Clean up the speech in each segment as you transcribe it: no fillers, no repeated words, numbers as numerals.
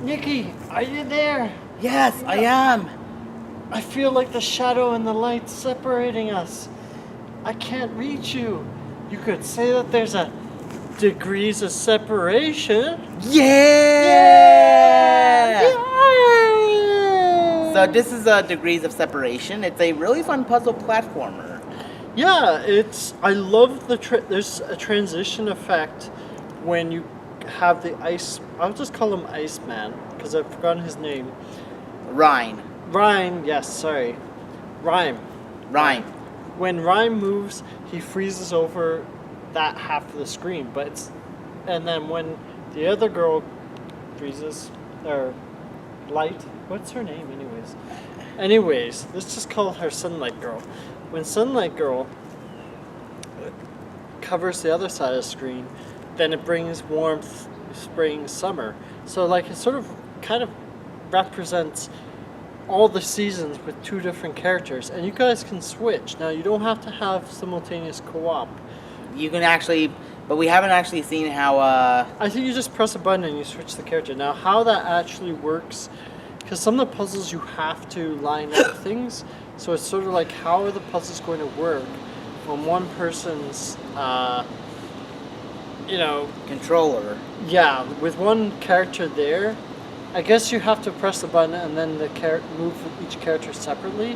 Nikki, are you there? Yes, I am. I feel like the shadow and the light separating us. I can't reach you. You could say that there's a degrees of separation. Yeah! Yeah! So this is Degrees of Separation. It's a really fun puzzle platformer. Yeah, I love there's a transition effect when you have the ice. I'll just call him Iceman because I've forgotten his name. Rhyme. Rhyme, yes, sorry. Rhyme. Rhyme. When Rhyme moves, he freezes over that half of the screen. And then when the other girl freezes, or Light, what's her name, anyways? Let's just call her Sunlight Girl. When Sunlight Girl covers the other side of the screen, then it brings warmth, spring, summer. So like it sort of kind of represents all the seasons with two different characters, and you guys can switch. Now you don't have to have simultaneous co-op. You can actually, but we haven't actually seen how. I think you just press a button and you switch the character. Now how that actually works, because some of the puzzles you have to line up things, so it's sort of like how are the puzzles going to work when one person's, controller. Yeah, with one character there. I guess you have to press the button and then move each character separately.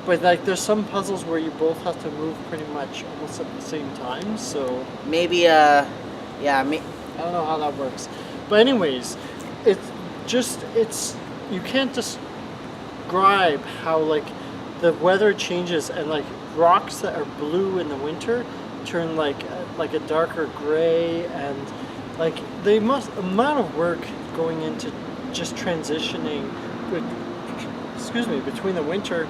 But like, there's some puzzles where you both have to move pretty much almost at the same time. So maybe I don't know how that works. But anyways, you can't describe how like the weather changes and like rocks that are blue in the winter turn like a darker gray, and like amount of work going into just transitioning between the winter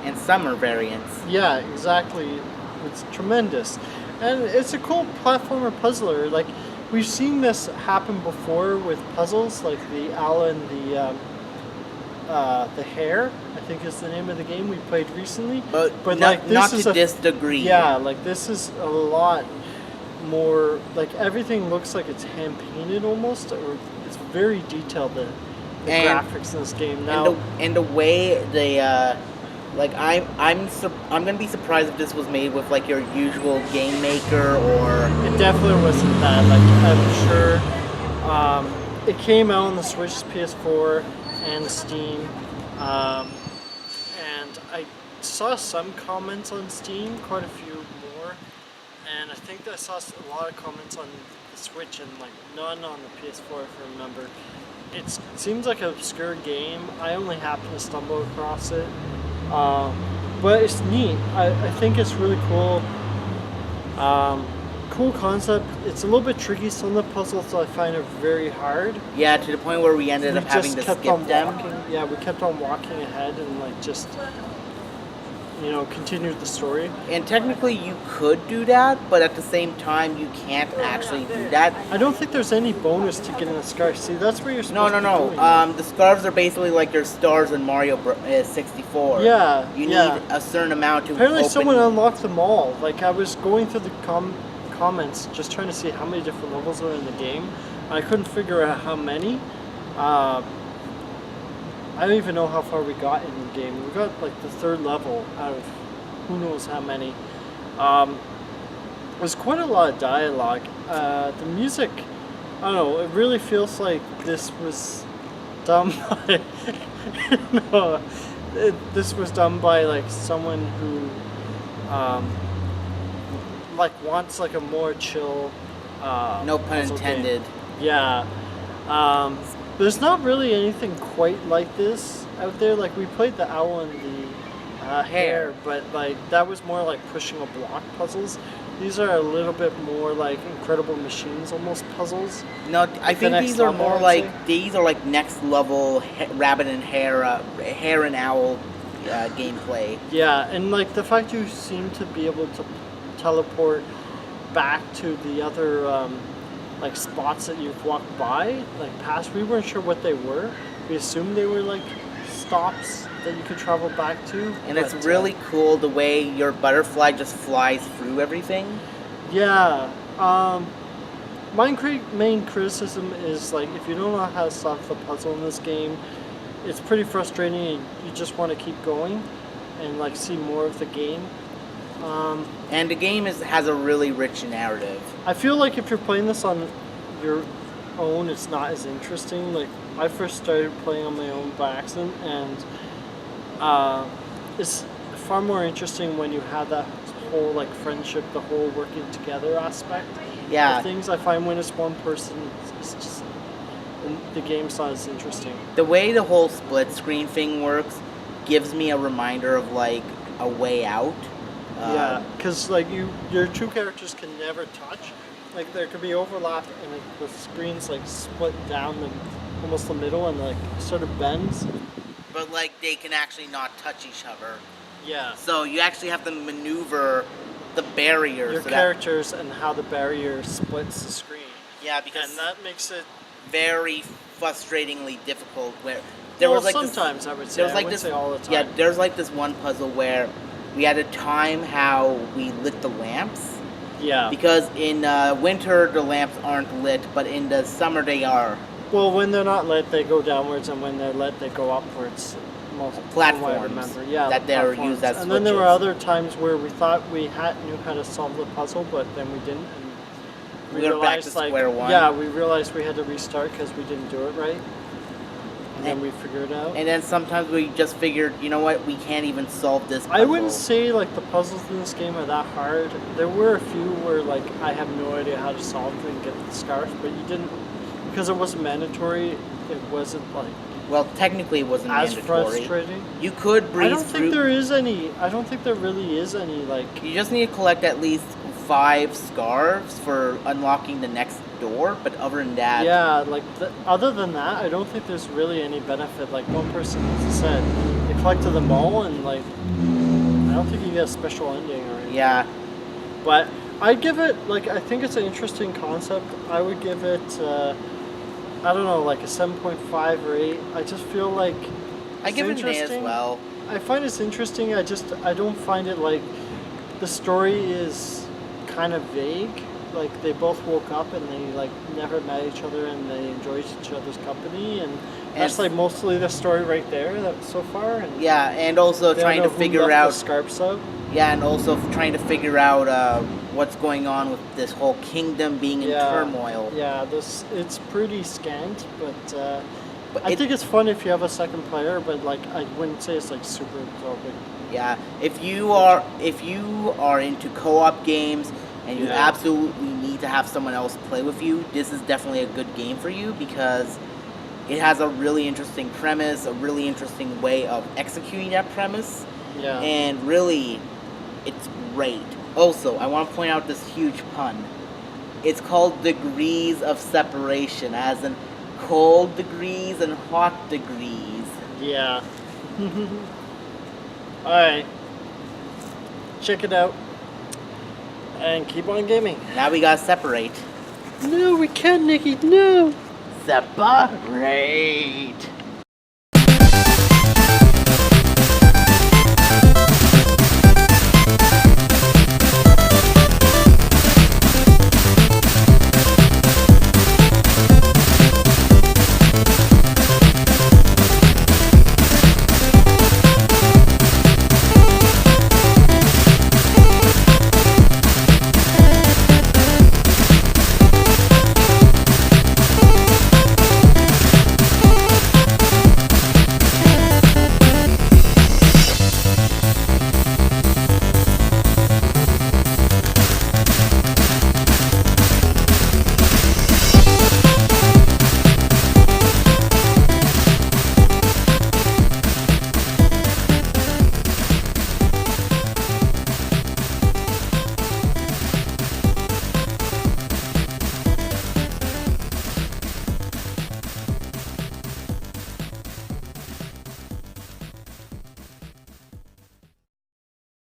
and summer variants. Yeah, exactly. It's tremendous. And it's a cool platformer puzzler. Like, we've seen this happen before with puzzles, like the owl and the hare, I think is the name of the game we played recently. But like not to this degree. Yeah, like this is a lot more, like everything looks like it's hand painted almost, or it's very detailed, the graphics in this game now. And the way they like I'm gonna be surprised if this was made with like your usual game maker, or it definitely wasn't that. Like, I'm sure it came out on the Switch, PS4, and Steam, and I saw some comments on Steam, quite a few more, and I think I saw a lot of comments on the Switch and like none on the PS4 if I remember. It seems like an obscure game. I only happened to stumble across it. But it's neat. I think it's really cool. Cool concept. It's a little bit tricky. Some of the puzzles I find are very hard. Yeah, to the point where we ended up having to skip them. Yeah, we kept on walking ahead and like just continued the story. And technically you could do that, but at the same time you can't actually do that. I don't think there's any bonus to getting the scarf. See, that's where you're supposed to be doing it. The scarves are basically like your stars in Mario 64. Yeah. You need a certain amount to Apparently someone unlocked them all. Like, I was going through the comments just trying to see how many different levels are in the game. I couldn't figure out how many. I don't even know how far we got in the game. We got like the third level out of who knows how many. There's quite a lot of dialogue. The music, I don't know, it really feels like this was done by this was done by like someone who like wants like a more chill no pun intended game. Yeah. There's not really anything quite like this out there. Like, we played the owl and the hare, but like that was more like pushing a block puzzles. These are a little bit more like Incredible Machines almost puzzles. No, I think these are more like next level rabbit and hare and owl gameplay. Yeah, and like the fact you seem to be able to teleport back to the other like spots that you've walked by, like past. We weren't sure what they were. We assumed they were like stops that you could travel back to. And it's really cool the way your butterfly just flies through everything. Yeah. main criticism is like if you don't know how to solve the puzzle in this game, it's pretty frustrating and you just want to keep going and like see more of the game. And the game has a really rich narrative. I feel like if you're playing this on your own, it's not as interesting. Like I first started playing on my own by accident, and it's far more interesting when you have that whole like friendship, the whole working together aspect. Yeah. Of things I find when it's one person, it's just the game's not as interesting. The way the whole split screen thing works gives me a reminder of like a Way Out. Yeah, because like your two characters can never touch. Like there could be overlap, and like, the screens like split down almost the middle, and like sort of bends. But like they can actually not touch each other. Yeah. So you actually have to maneuver the barrier. Your characters and how the barrier splits the screen. Yeah, because and that makes it very frustratingly difficult. Where was like sometimes I would say. There was like this all the time. Yeah, there's like this one puzzle where we had to time how we lit the lamps. Yeah. Because in winter the lamps aren't lit, but in the summer they are. Well, when they're not lit, they go downwards, and when they're lit, they go upwards. Platforms. I remember. Yeah, that they're used as switches. And then there were other times where we thought we knew how to solve the puzzle, but then we didn't. And we were back to square one. Yeah, we realized we had to restart because we didn't do it right. And then we figured it out. And then sometimes we just figured, you know what, we can't even solve this puzzle. I wouldn't say like the puzzles in this game are that hard. There were a few where like I have no idea how to solve it and get the scarf, but you didn't, because it wasn't mandatory. It wasn't like well, technically it wasn't as mandatory. Frustrating. You could breeze I don't think there is any. I don't think there really is any like. You just need to collect at least 5 scarves for unlocking the next door, but other than that... Yeah, like, other than that, I don't think there's really any benefit. Like, one person said, they collected them all, and, like, I don't think you get a special ending or anything. Yeah. But I'd give it, like, I think it's an interesting concept. I would give it, I don't know, like a 7.5 or 8. I just feel like I give it an A as well. I find it's interesting. I don't find it, like, the story is kind of vague. Like they both woke up and they like never met each other and they enjoyed each other's company, and that's like mostly the story right there so far. And yeah, and also trying to figure out scarps out. Yeah, and also trying to figure out what's going on with this whole kingdom being in turmoil. Yeah, it's pretty scant, but I think it's fun if you have a second player. But like I wouldn't say it's like super absorbing. Yeah, if you are into co-op games and you absolutely need to have someone else play with you, this is definitely a good game for you because it has a really interesting premise, a really interesting way of executing that premise. Yeah. And really, it's great. Also, I want to point out this huge pun. It's called Degrees of Separation, as in cold degrees and hot degrees. Yeah. Alright. Check it out. And keep on gaming. Now we gotta separate. No, we can't, Nikki. No. Separate.